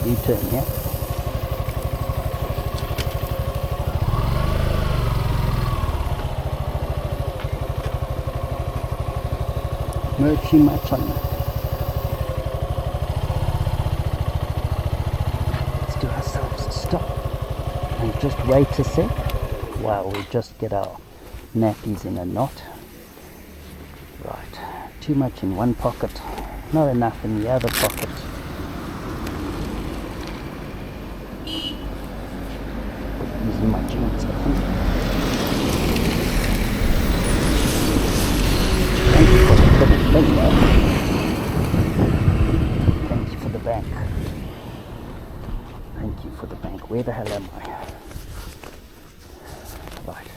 U-turn here. No too much on that. Let's do ourselves a stop and just wait a sec while we just get our nappies in a knot. Right, too much in one pocket, not enough in the other pocket. Using my jeans, I think. Thank you for the little thing there. Thank you for the bank. Thank you for the bank. Where the hell am I? Right.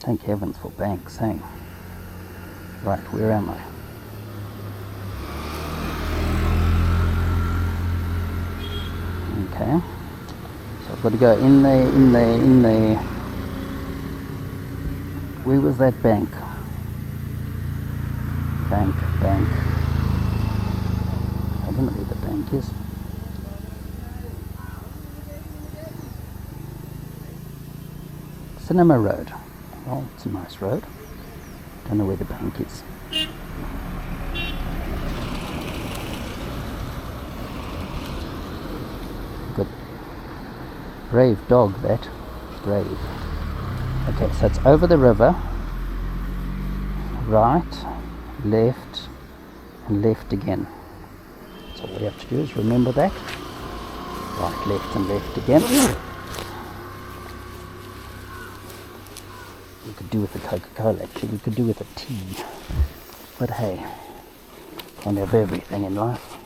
Thank heavens for banks, hey? Right, where am I? Okay. So I've got to go in the... Where was that bank? Bank. I don't know where the bank is. Cinema Road. Well, it's a nice road. Don't know where the bank is. Good. Brave dog, that. Brave. Okay, so it's over the river. Right, left, and left again. So all we have to do is remember that. Right, left, and left again. We could do with the Coca-Cola, actually. We could do with a tea. But hey, Can't have everything in life.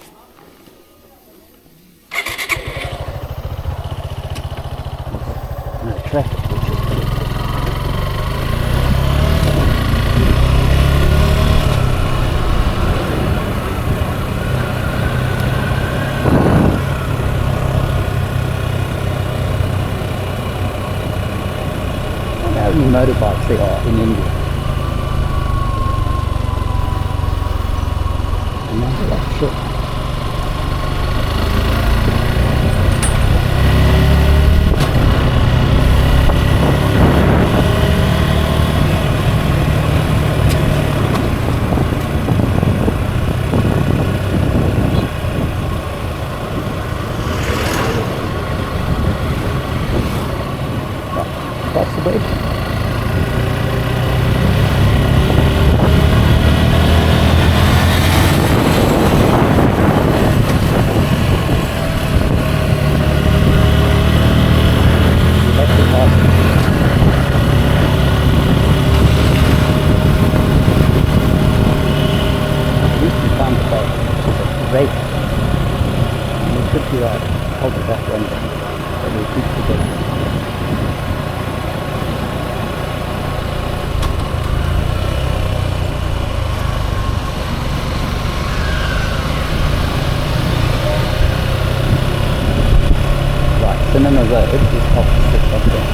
No traffic, which is pretty good. How many motorbikes there are in India? I'm not that sure. That's the way. Great. And we could do that, hold it back one day, but we'll keep together. Right, Cinema Road is opposite of that.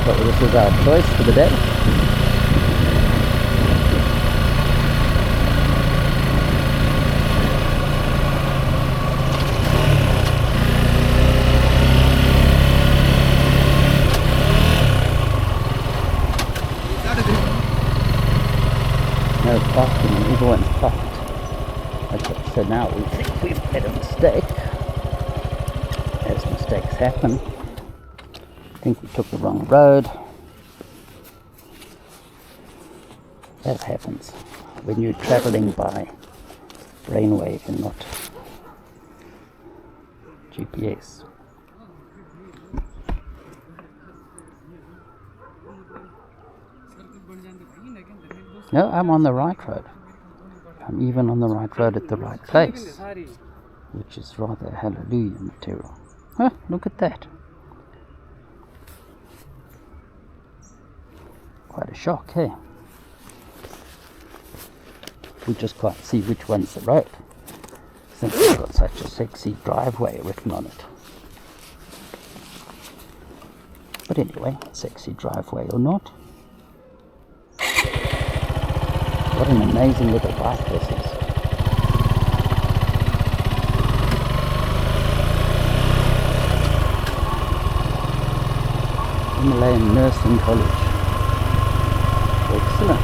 But this is our choice for the day. No parking, and everyone's parked. Okay, so now we think we've made a mistake. As mistakes happen. I think we took the wrong road. That happens when you're traveling by brainwave and not GPS. No, I'm on the right road. I'm even on the right road at the right place, which is rather hallelujah material. Huh, look at that. Quite a shock, hey? We just can't see which one's the road, since it's got such a sexy driveway written on it. But anyway, sexy driveway or not, what an amazing little bike this is. Himalayan Nursing College. Excellent.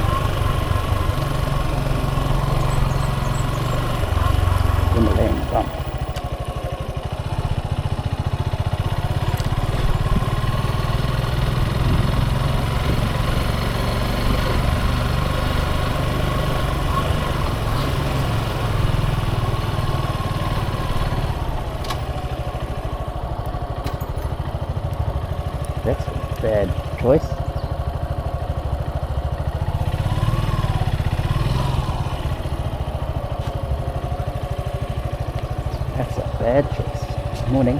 Himalayan bump. That's a bad choice. That's a bad choice. Morning.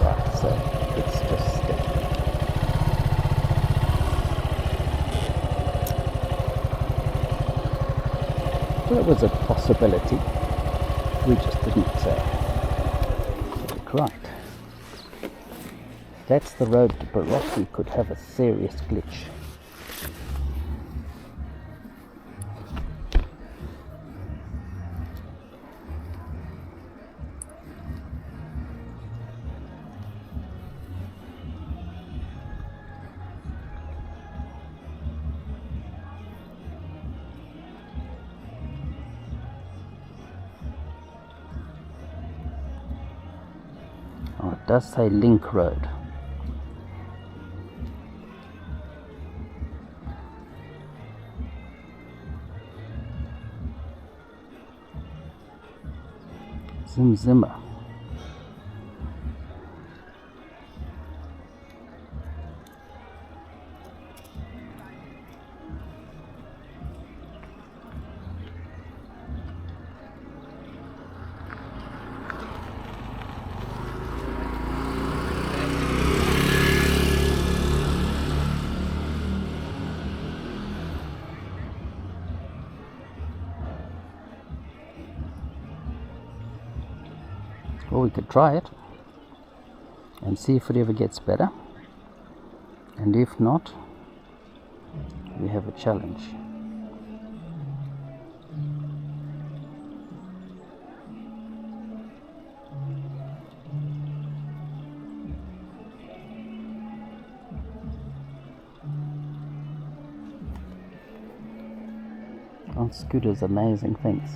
Right, so it's just well, it was a possibility. We just didn't get it right. That's the road to Baroque. We could have a serious glitch. Oh, it does say Link Road. Zimmer. Well, we could try it and see if it ever gets better, and if not, we have a challenge. Aren't scooters amazing things?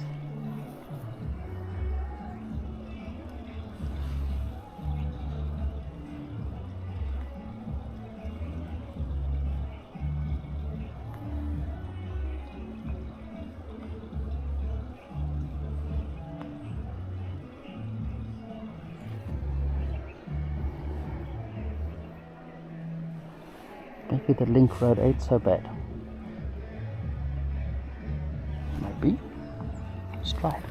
Maybe the Link Road ain't so bad. Maybe. Let's try it.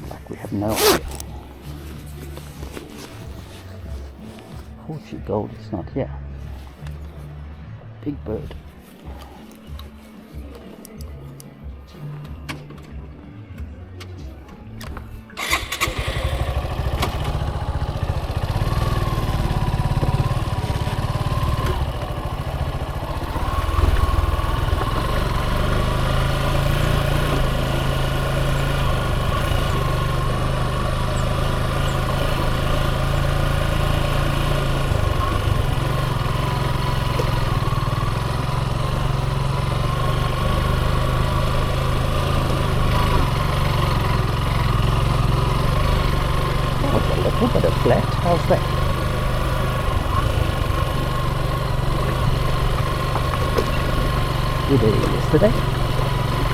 Like we have no idea. Fortune Gold is not here. Big bird. But a flat, how's that? We did it yesterday,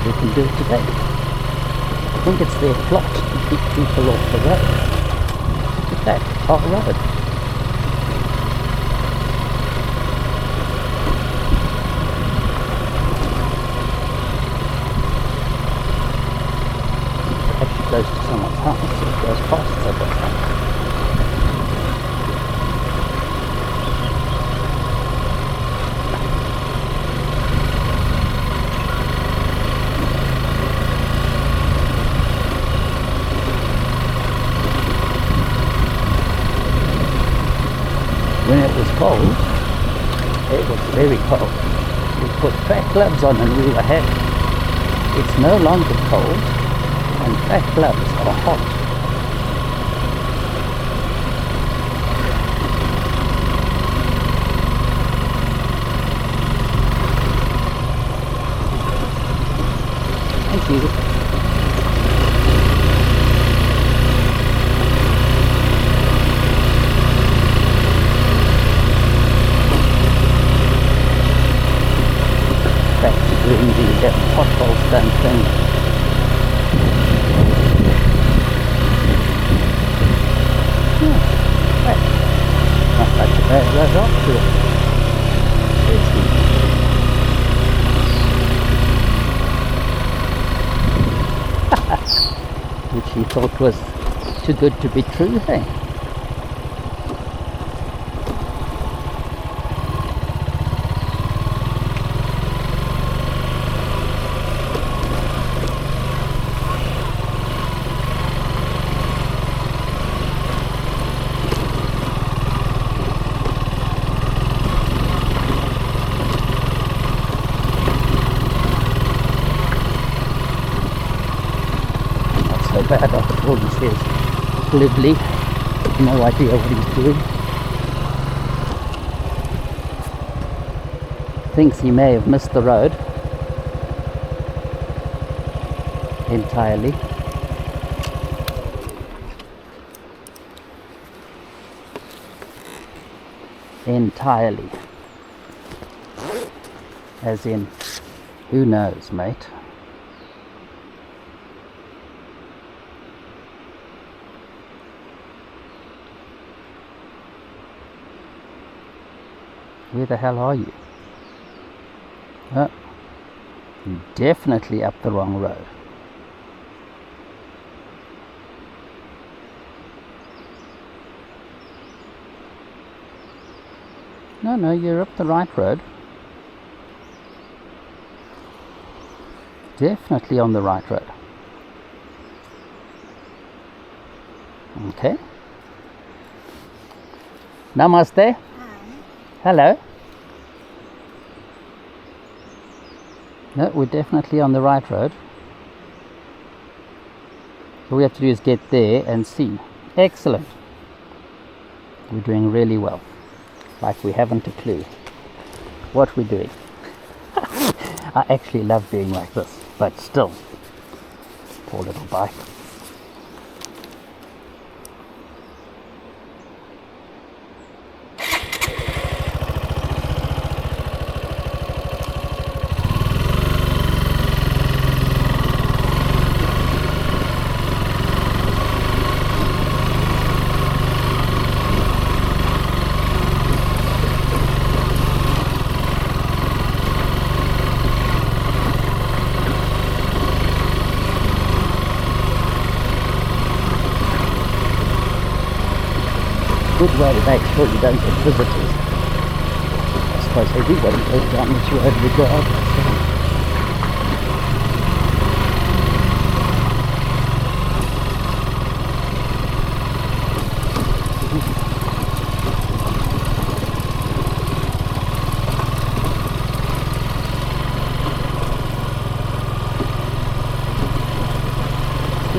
we can do it today. I think it's their plot to keep people off the road. Look at that, tar road. It's actually close to someone's house, so it goes past someone's house. When it was cold, it was very cold. We put fat gloves on and we were happy. It's no longer cold and fat gloves are hot. Thank you. Doing the potholes done thing. Right. Not such a bad road off to it. Which he thought was too good to be true, hey? bad after all. He says glibly, no idea what he's doing. Thinks he may have missed the road entirely. Entirely. As in, who knows, mate? Where the hell are you? Oh, you're definitely up the wrong road. No, you're up the right road. Definitely on the right road. Okay. Namaste. Hi. Hello. No, we're definitely on the right road. All we have to do is get there and see. Excellent. We're doing really well. Like we haven't a clue what we're doing. I actually love being like this, but still. Poor little bike. Good way to make sure you don't get visitors. I suppose everybody goes down this road regardless.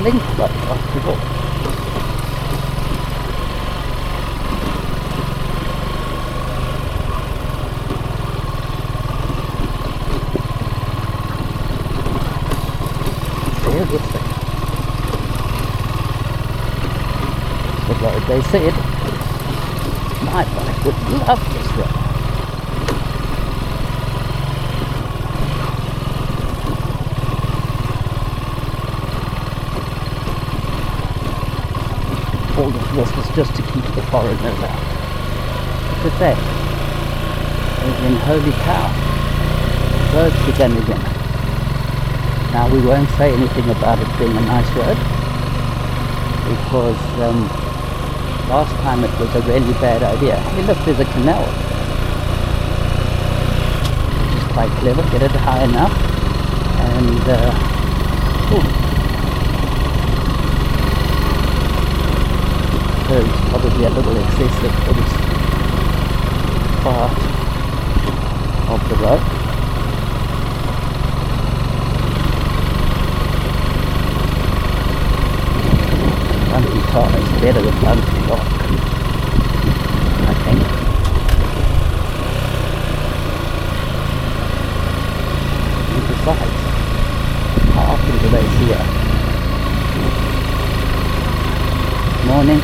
Link road after all. But like they said, my bike would love this road. All of this was just to keep the foreigners out. Look at that. As in, holy cow. Roads began again. Now we won't say anything about it being a nice road, because last time it was a really bad idea. Hey look, there's a canal. It's quite clever, get it high enough, and so it's probably a little excessive for this part of the road. Bumpy car is better than bumpy rock, I think. And besides, how often do they see her? Morning.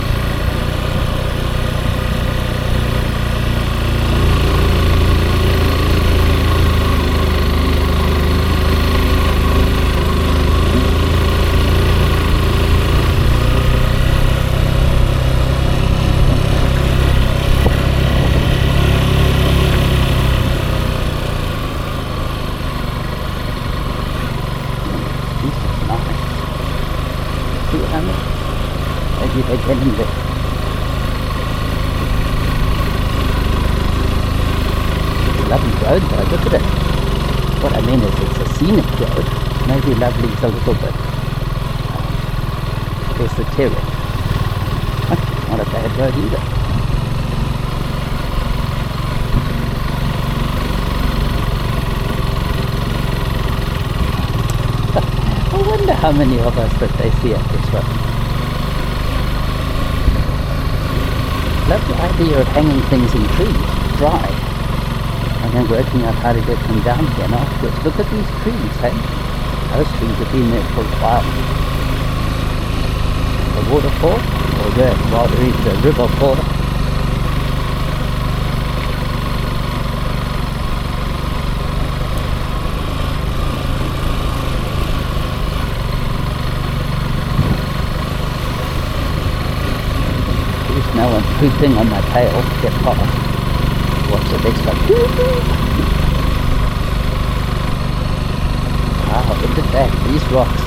Maybe they're getting there. Lovely road though, look at it. What I mean is it's a scenic road. Maybe lovely is a little bit esoteric. Not a bad road either. I wonder how how many of us that they see at this road. Love the idea of hanging things in trees, dry, and then working out how to get them down again afterwards. Look at these trees, hey? Those trees have been there for a while. A waterfall, or rather it's a river fall. Now I'm pooping on my tail to get past. Watch the next one. Wow, look at that, these rocks.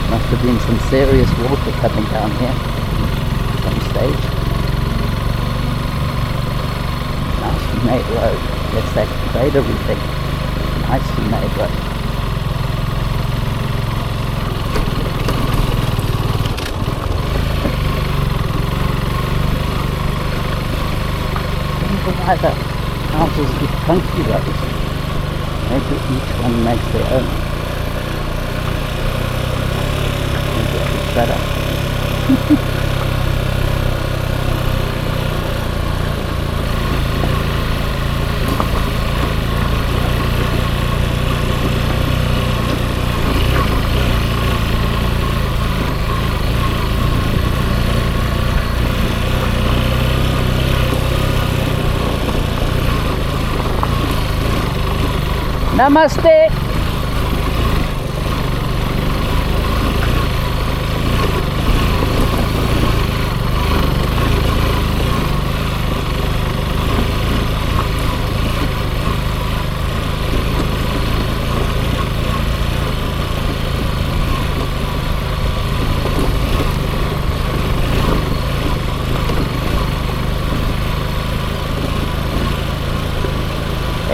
Must have been some serious water coming down here at some stage. Nicely made road. That's that cratery thing. Nicely made road. Why the houses with funky roads? Maybe each one makes their own. Maybe I should shut up. Namaste.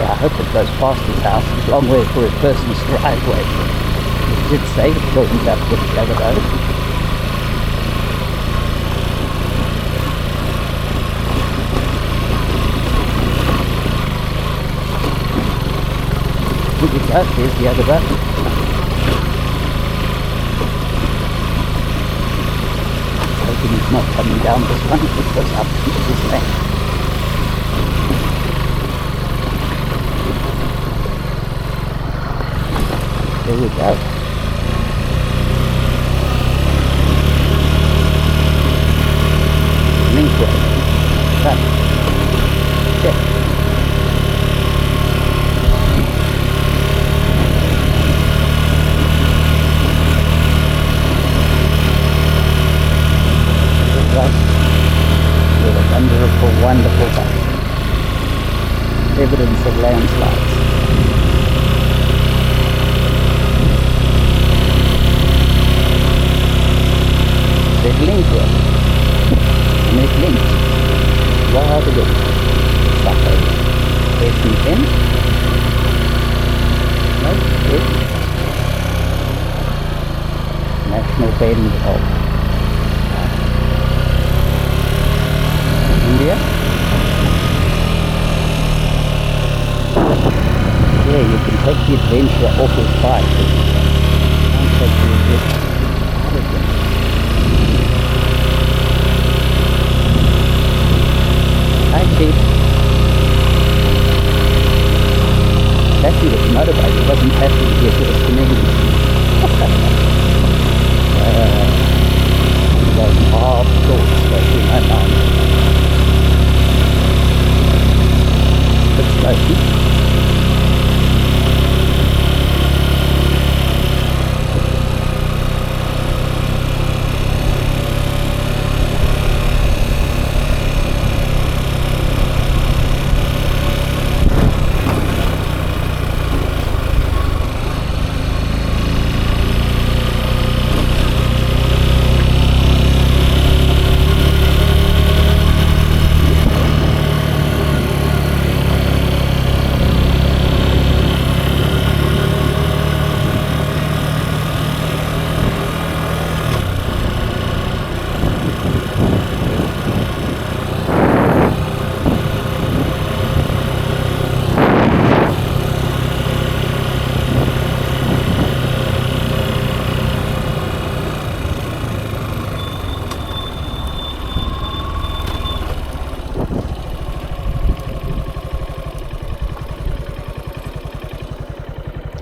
I hope it goes past his house. It's a long way for a person's driveway. It did say it goes up with the other road. Here we go, here's the other road. Hoping he's not coming down this one, it goes up this lane. There we go. Link road. Right. Check. Right. With a wonderful, wonderful day. Evidence of landslides. It linked well, and it linked rather good. Sucker. 1810. No, good. National Bend of India. Yeah, you can take the adventure off his bike. Can't take the adventure. Hi Chief. Actually with the motorbike, it wasn't happy to get to the community. Those hard thoughts go through my mind. But slowly.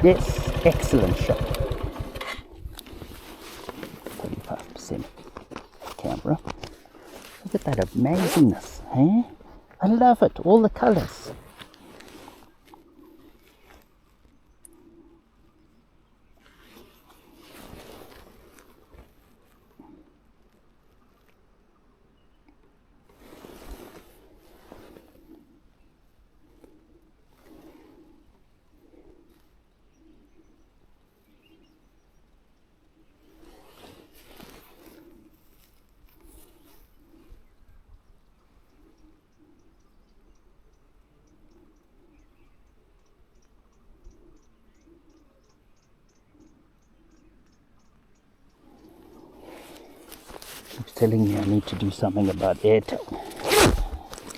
Yes, excellent shot. 35% camera. Look at that amazingness, eh? I love it, all the colors. It's telling me I need to do something about Airtel.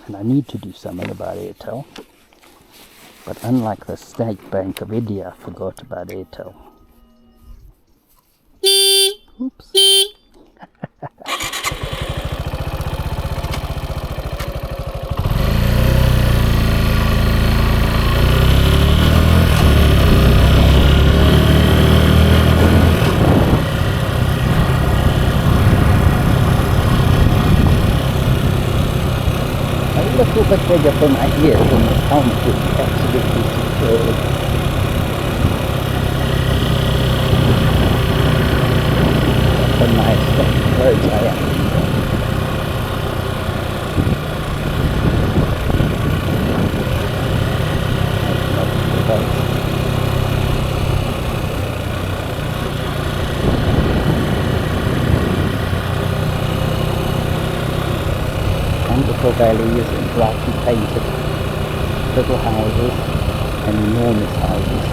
And I need to do something about Airtel. But unlike the State Bank of India, I forgot about Airtel. Oops. A little bit bigger for my ears and the helmet is absolutely superb. That's a nice bird's eye action. Wonderful valleys and brightly painted little houses and enormous houses.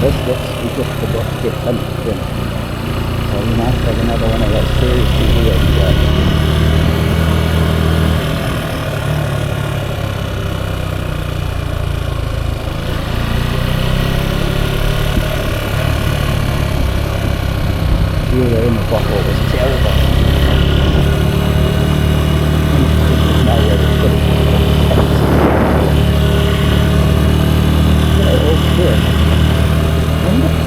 We just forgot to get something in. So we might have another one of those seriously weird Euro in the bottle was terrible. Oh shit.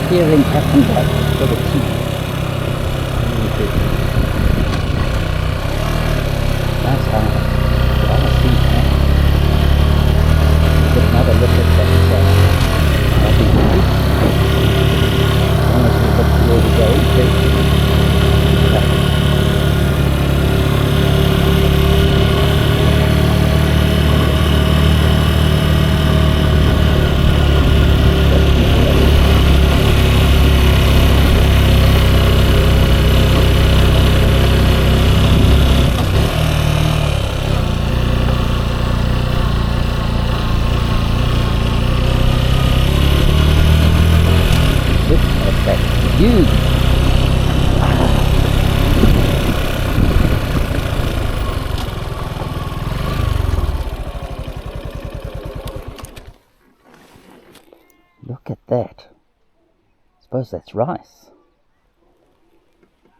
Steering happened like for the key. That's how I see that. Get another look at that. That'll be nice. As long as we look where we're going. Huge. Look at that. Suppose that's rice.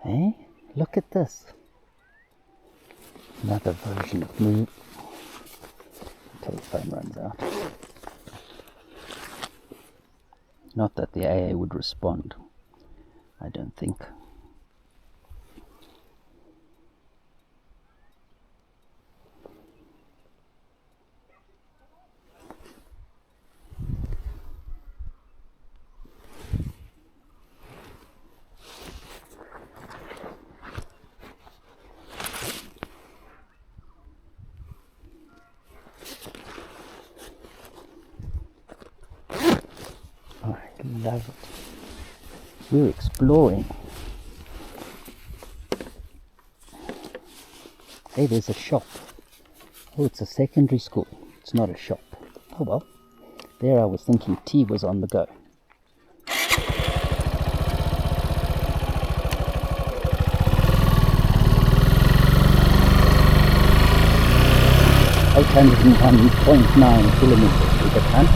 Eh? Look at this. Another version of me. Telephone runs out. Not that the AA would respond. I don't think. I love it. We're exploring. Hey, there's a shop. Oh, it's a secondary school. It's not a shop. Oh well. There I was thinking tea was on the go. 801.9 kilometers we get done.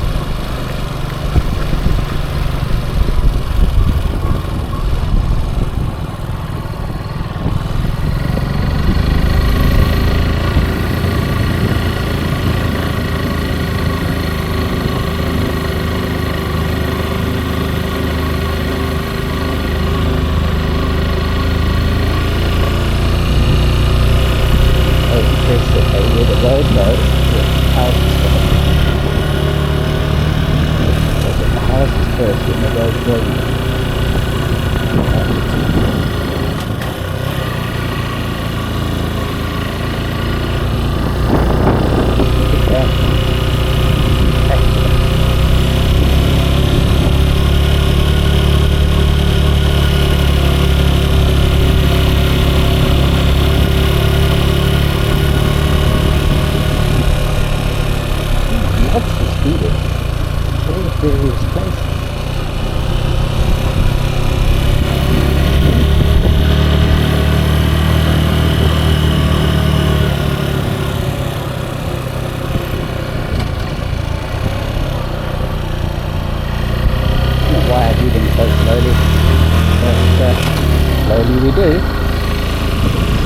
Slowly we do.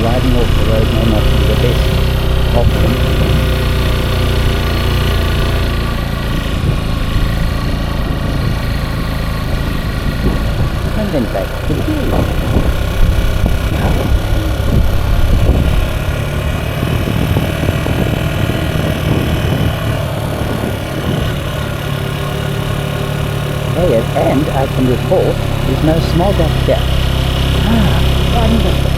Riding off the road may not be the best option. And then back to the hill. And I can report there's no smog up here. Wonderful.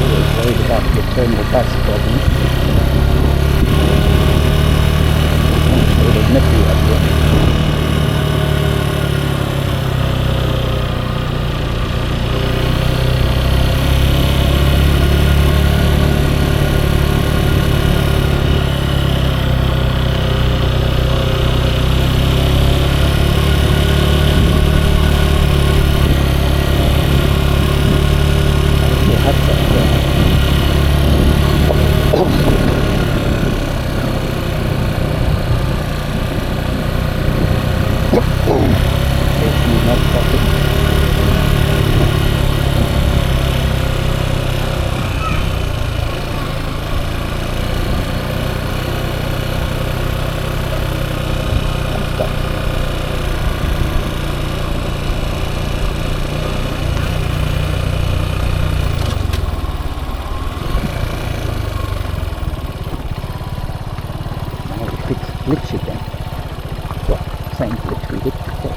Always worried about the terminal bus problem. It is nippy up here. Glitch again. Well, same glitch we did before.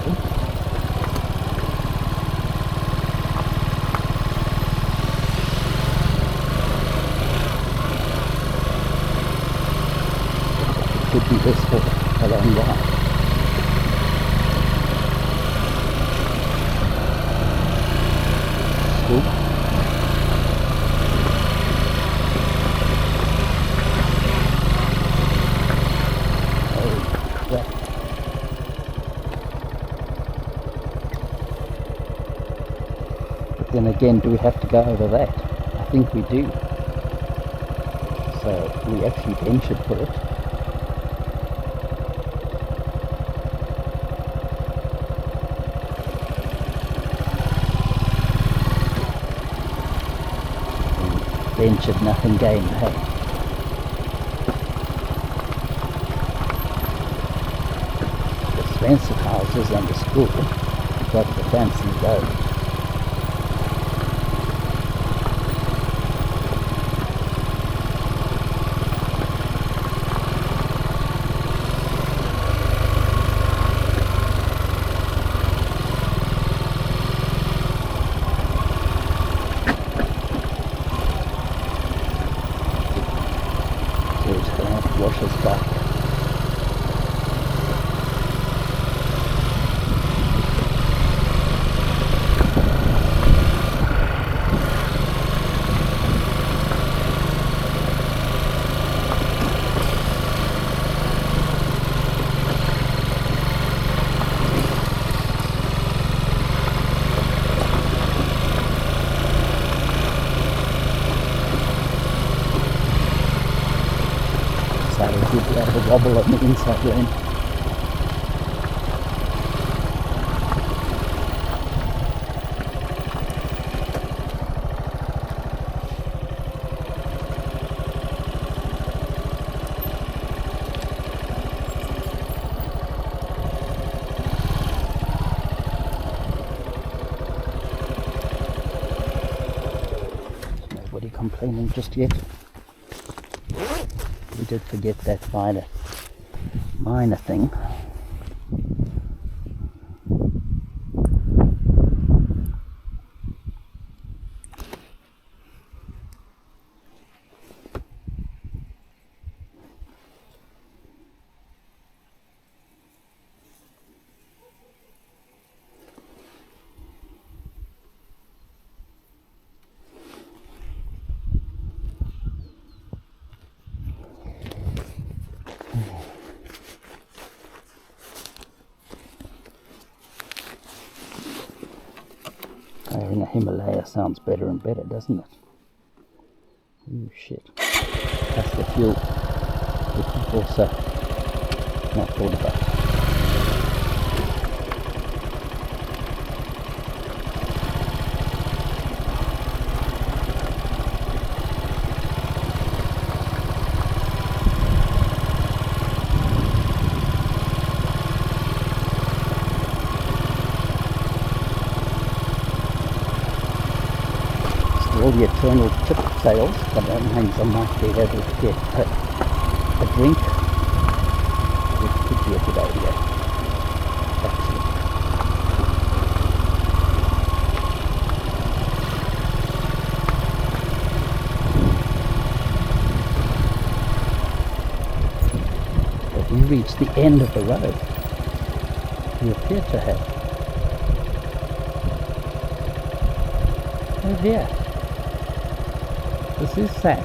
Could be this for a long while. Cool. Then again, do we have to go over that? I think we do. So we actually ventured for it. Ventured, nothing gained, hey? The expensive houses and the school got the fancy road. Wash us back. wobble on the inside lane. Nobody complaining just yet. We did forget that minor thing. I think a Himalaya sounds better and better, doesn't it? Oh shit. That's the fuel, which we've also not thought about. All the eternal chip sales, but that means I might be able to get a drink, which could be a good idea, actually. But we reached the end of the road. We appear to have. Oh dear. This is sad.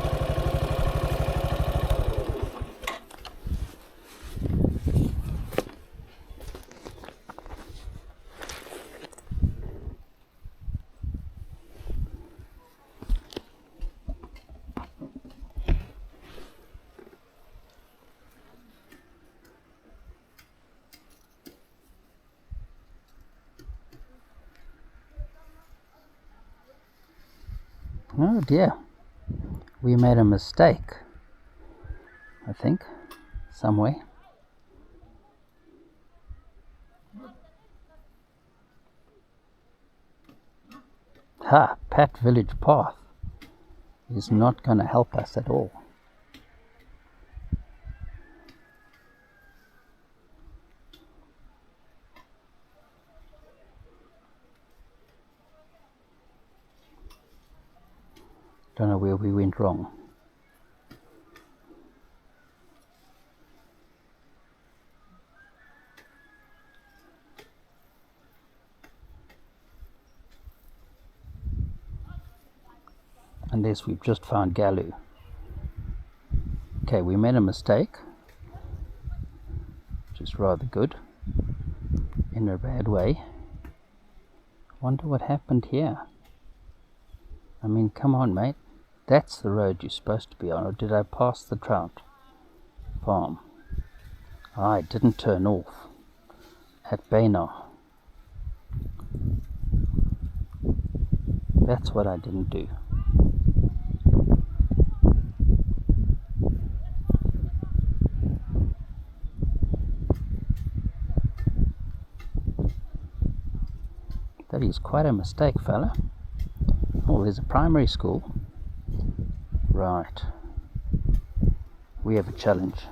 Oh dear. We made a mistake, I think, somewhere. Ha! Pat Village Path is not going to help us at all. Don't know where we went wrong. Unless we've just found GALU. Okay, we made a mistake, which is rather good, in a bad way. Wonder what happened here. I mean, come on, mate. That's the road you're supposed to be on, or did I pass the trout farm? I didn't turn off at Bayna. That's what I didn't do. That is quite a mistake, fella. Oh, there's a primary school. Right. We have a challenge.